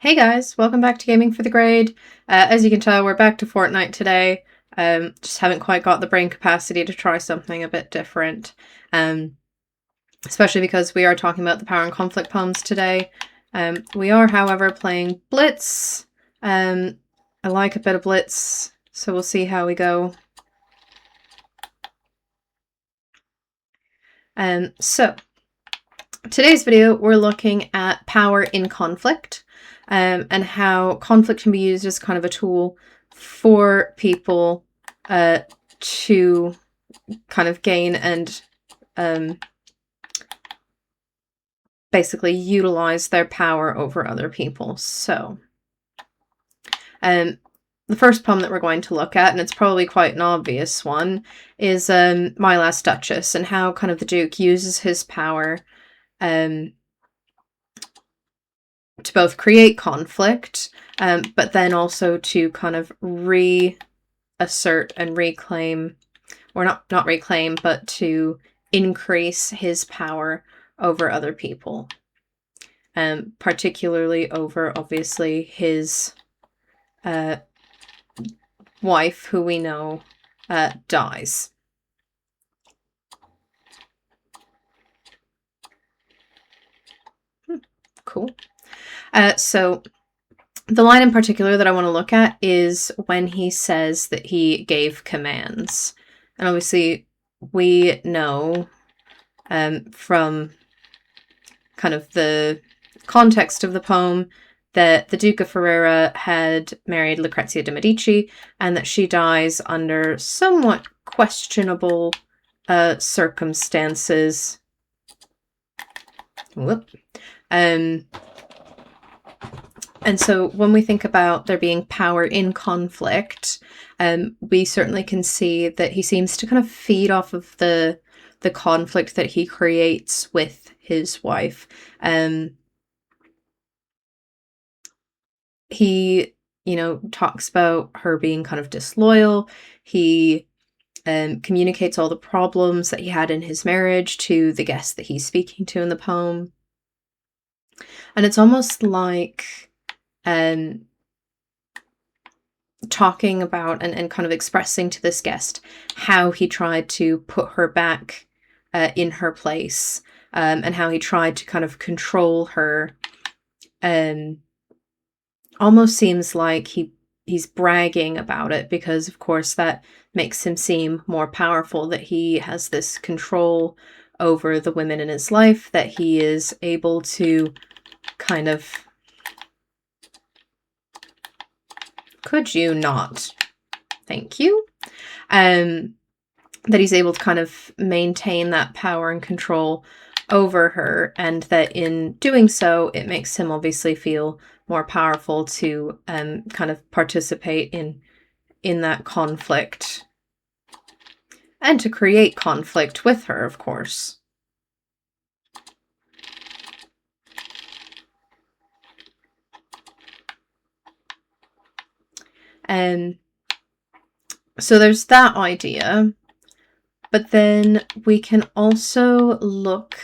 Hey guys, welcome back to Gaming for the Grade. As you can tell, we're back to Fortnite today. Just haven't quite got the brain capacity to try something a bit different. Especially because we are talking about the power and conflict poems today. We are, however, playing Blitz. I like a bit of Blitz, so we'll see how we go. So, today's video, we're looking at power in conflict. And how conflict can be used as kind of a tool for people to kind of gain and basically utilize their power over other people. So, the first poem that we're going to look at, and it's probably quite an obvious one, is My Last Duchess, and how kind of the Duke uses his power to both create conflict, but then also to kind of reassert and reclaim, or not reclaim, but to increase his power over other people. Particularly over, obviously, his wife, who we know dies. Cool. So the line in particular that I want to look at is when he says that he gave commands. And obviously we know from kind of the context of the poem that the Duke of Ferrara had married Lucrezia de Medici and that she dies under somewhat questionable circumstances. Whoop. And so when we think about there being power in conflict, we certainly can see that he seems to kind of feed off of the conflict that he creates with his wife. He, talks about her being kind of disloyal. He communicates all the problems that he had in his marriage to the guest that he's speaking to in the poem. And it's almost like talking about and kind of expressing to this guest how he tried to put her back in her place, and how he tried to kind of control her. Almost seems like he's bragging about it, because of course that makes him seem more powerful, that he has this control over the women in his life, that he is able to kind of... Could you not? Thank you. That he's able to kind of maintain that power and control over her, and that in doing so, it makes him obviously feel more powerful to kind of participate in that conflict and to create conflict with her, of course. And so there's that idea, but then we can also look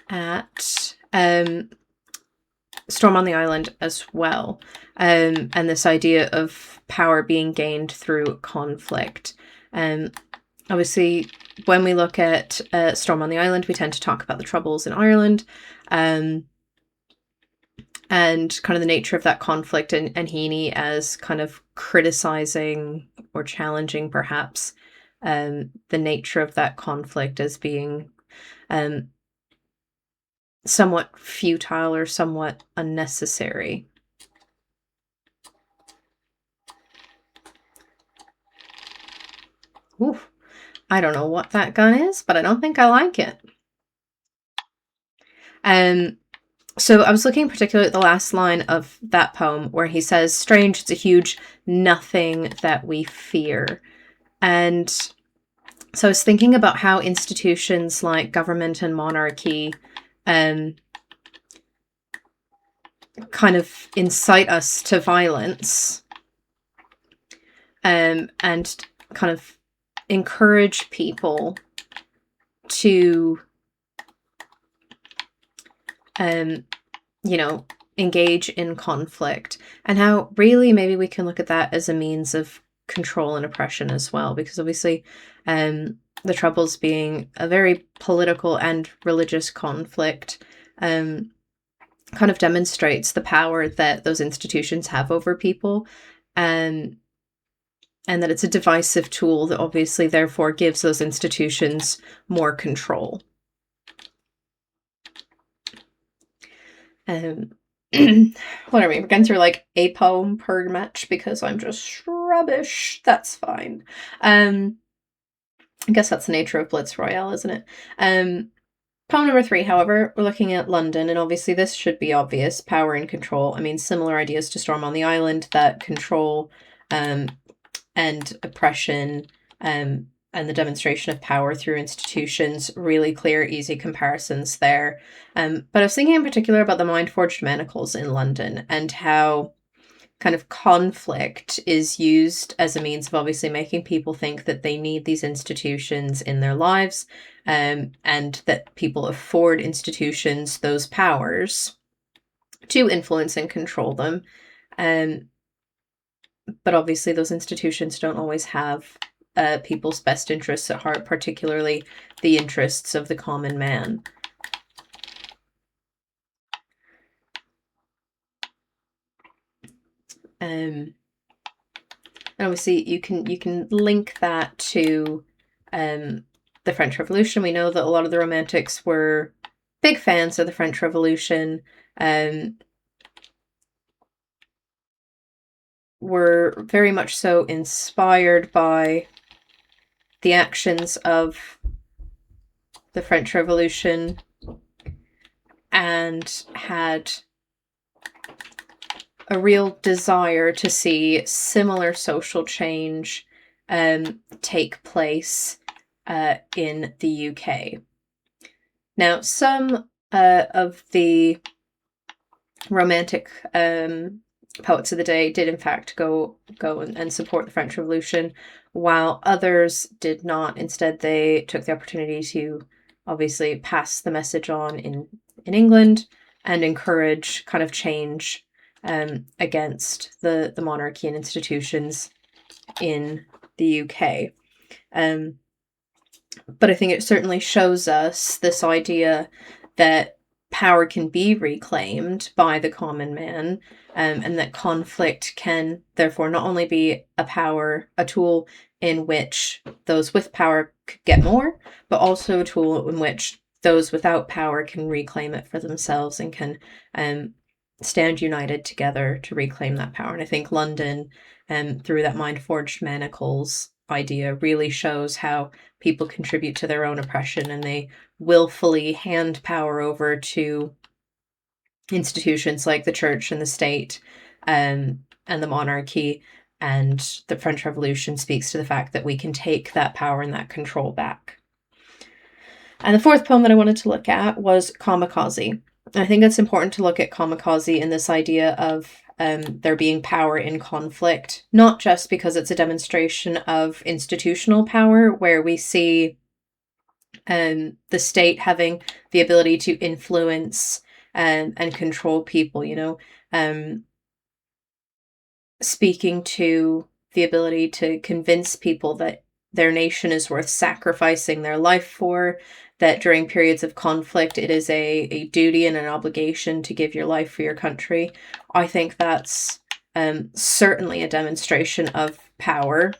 at Storm on the Island as well, and this idea of power being gained through conflict. Obviously, when we look at Storm on the Island, we tend to talk about the Troubles in Ireland, and kind of the nature of that conflict, and Heaney as kind of criticizing or challenging, perhaps, the nature of that conflict as being somewhat futile or somewhat unnecessary. Ooh, I don't know what that gun is, but I don't think I like it. So I was looking particularly at the last line of that poem where he says, "Strange, it's a huge nothing that we fear." And so I was thinking about how institutions like government and monarchy kind of incite us to violence, and kind of encourage people to you know, engage in conflict, and how really maybe we can look at that as a means of control and oppression as well, because obviously the Troubles being a very political and religious conflict kind of demonstrates the power that those institutions have over people, and that it's a divisive tool that obviously therefore gives those institutions more control. Whatever, we're going through like a poem per match because I'm just rubbish. That's fine. I guess that's the nature of Blitz Royale, isn't it? Poem number 3, however, we're looking at London, and obviously this should be obvious. Power and control. I mean, similar ideas to Storm on the Island, that control and oppression and the demonstration of power through institutions, really clear, easy comparisons there. But I was thinking in particular about the mind-forged manacles in London and how kind of conflict is used as a means of obviously making people think that they need these institutions in their lives, and that people afford institutions those powers to influence and control them. But obviously those institutions don't always have people's best interests at heart, particularly the interests of the common man. And obviously you can link that to the French Revolution. We know that a lot of the Romantics were big fans of the French Revolution, were very much so inspired by the actions of the French Revolution, and had a real desire to see similar social change take place in the UK. Now, some of the Romantic poets of the day did in fact go and support the French Revolution, while others did not. Instead, they took the opportunity to obviously pass the message on in England and encourage kind of change against the monarchy and institutions in the UK. But I think it certainly shows us this idea that power can be reclaimed by the common man, and that conflict can therefore not only be a tool in which those with power could get more, but also a tool in which those without power can reclaim it for themselves and can stand united together to reclaim that power. And I think London, through that mind-forged manacles idea, really shows how people contribute to their own oppression, and they willfully hand power over to institutions like the church and the state, and the monarchy. And the French Revolution speaks to the fact that we can take that power and that control back. And the 4th poem that I wanted to look at was Kamikaze. I think it's important to look at Kamikaze in this idea of there being power in conflict, not just because it's a demonstration of institutional power, where we see the state having the ability to influence and control people, speaking to the ability to convince people that their nation is worth sacrificing their life for, that during periods of conflict it is a duty and an obligation to give your life for your country. I think that's certainly a demonstration of power.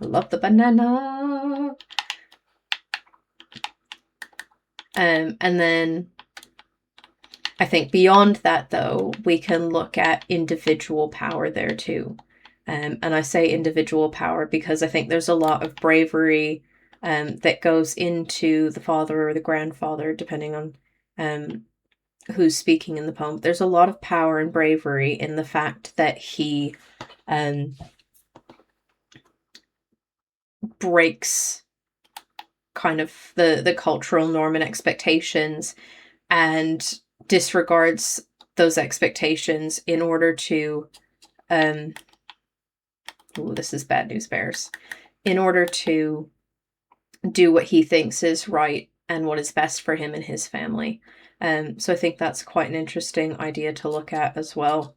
I love the banana. And then I think beyond that, though, we can look at individual power there too. And I say individual power because I think there's a lot of bravery that goes into the father or the grandfather, depending on who's speaking in the poem. There's a lot of power and bravery in the fact that he breaks kind of the cultural norm and expectations, and disregards those expectations in order to this is bad news bears, in order to do what he thinks is right and what is best for him and his family. So I think that's quite an interesting idea to look at as well.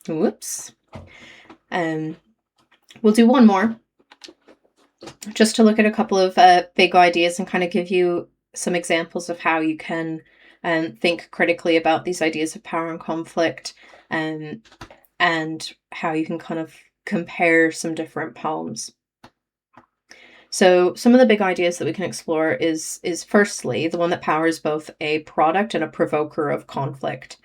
Whoops. We'll do one more, just to look at a couple of big ideas and kind of give you some examples of how you can think critically about these ideas of power and conflict, and how you can kind of compare some different poems. So some of the big ideas that we can explore is firstly the one that power is both a product and a provoker of conflict.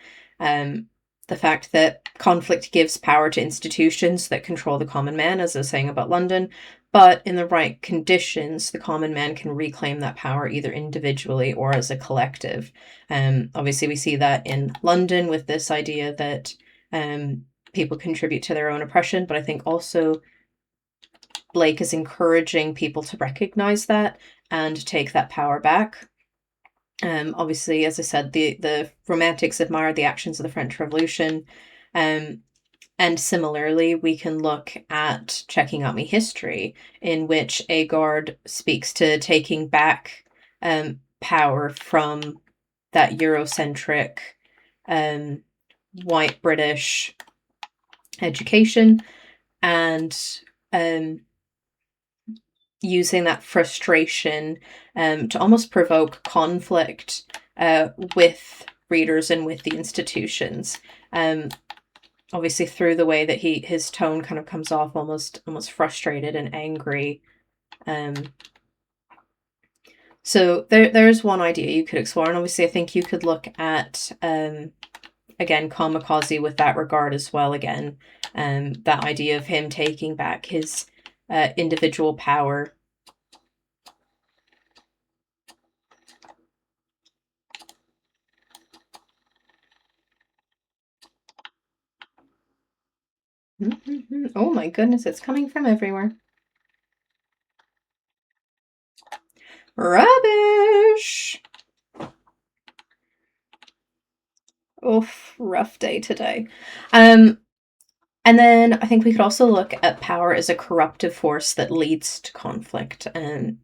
The fact that conflict gives power to institutions that control the common man, as I was saying about London, but in the right conditions, the common man can reclaim that power either individually or as a collective. Obviously, we see that in London with this idea that people contribute to their own oppression, but I think also Blake is encouraging people to recognize that and take that power back. Obviously, as I said, the Romantics admired the actions of the French Revolution. And similarly, we can look at Checking Out Me History, in which Agard speaks to taking back power from that Eurocentric white British education, and using that frustration to almost provoke conflict with readers and with the institutions. Obviously, through the way that his tone kind of comes off almost frustrated and angry. So there's one idea you could explore, and obviously I think you could look at again Kamikaze with that regard as well. Again, that idea of him taking back his individual power. Oh my goodness, it's coming from everywhere. Rubbish! Oof, rough day today. And then I think we could also look at power as a corruptive force that leads to conflict. And,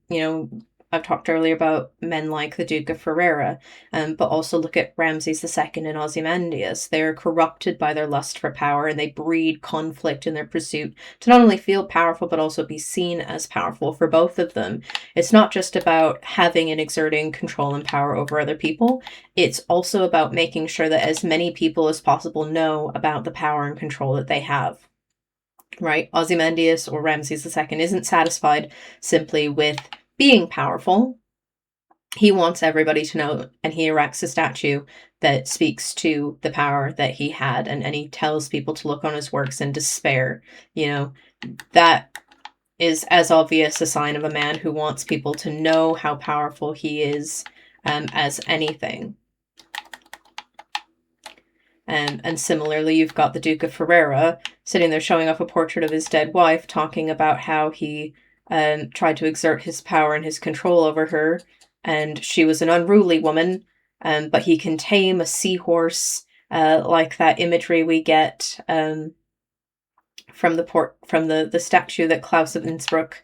I've talked earlier about men like the Duke of Ferrara, but also look at Ramses II and Ozymandias. They're corrupted by their lust for power, and they breed conflict in their pursuit to not only feel powerful, but also be seen as powerful. For both of them, it's not just about having and exerting control and power over other people. It's also about making sure that as many people as possible know about the power and control that they have. Right? Ozymandias, or Ramses II, isn't satisfied simply with being powerful. He wants everybody to know, and he erects a statue that speaks to the power that he had, and he tells people to look on his works in despair. That is as obvious a sign of a man who wants people to know how powerful he is as anything. And similarly, you've got the Duke of Ferrara sitting there showing off a portrait of his dead wife, talking about how he tried to exert his power and his control over her, and she was an unruly woman, but he can tame a seahorse, like that imagery we get from the statue that Klaus of Innsbruck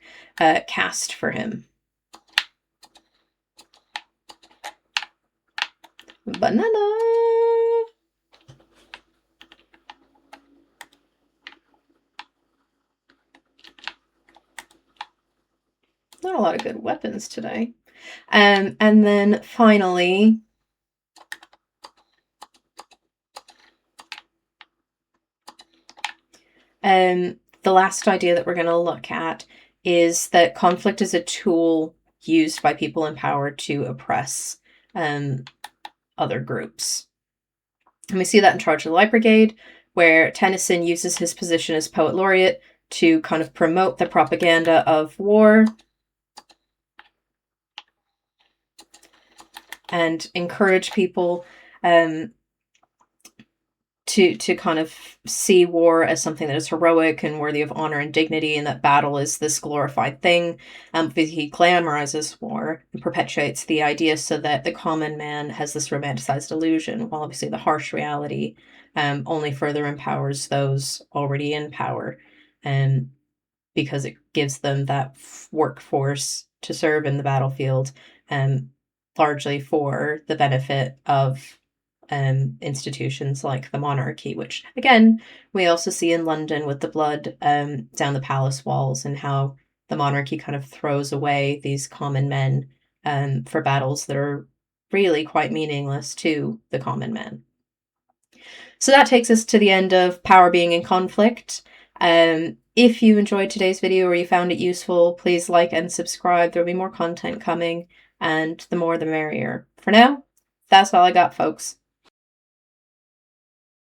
cast for him. Banana! Not a lot of good weapons today. And then finally, the last idea that we're going to look at is that conflict is a tool used by people in power to oppress other groups. And we see that in Charge of the Light Brigade, where Tennyson uses his position as poet laureate to kind of promote the propaganda of war and encourage people to kind of see war as something that is heroic and worthy of honor and dignity, and that battle is this glorified thing. He glamorizes war and perpetuates the idea so that the common man has this romanticized illusion, while obviously the harsh reality only further empowers those already in power, because it gives them that workforce to serve in the battlefield, largely for the benefit of institutions like the monarchy, which again we also see in London with the blood down the palace walls, and how the monarchy kind of throws away these common men for battles that are really quite meaningless to the common man. So that takes us to the end of power being in conflict. If you enjoyed today's video or you found it useful, please like and subscribe. There'll be more content coming, and the more the merrier. For now, that's all I got, folks.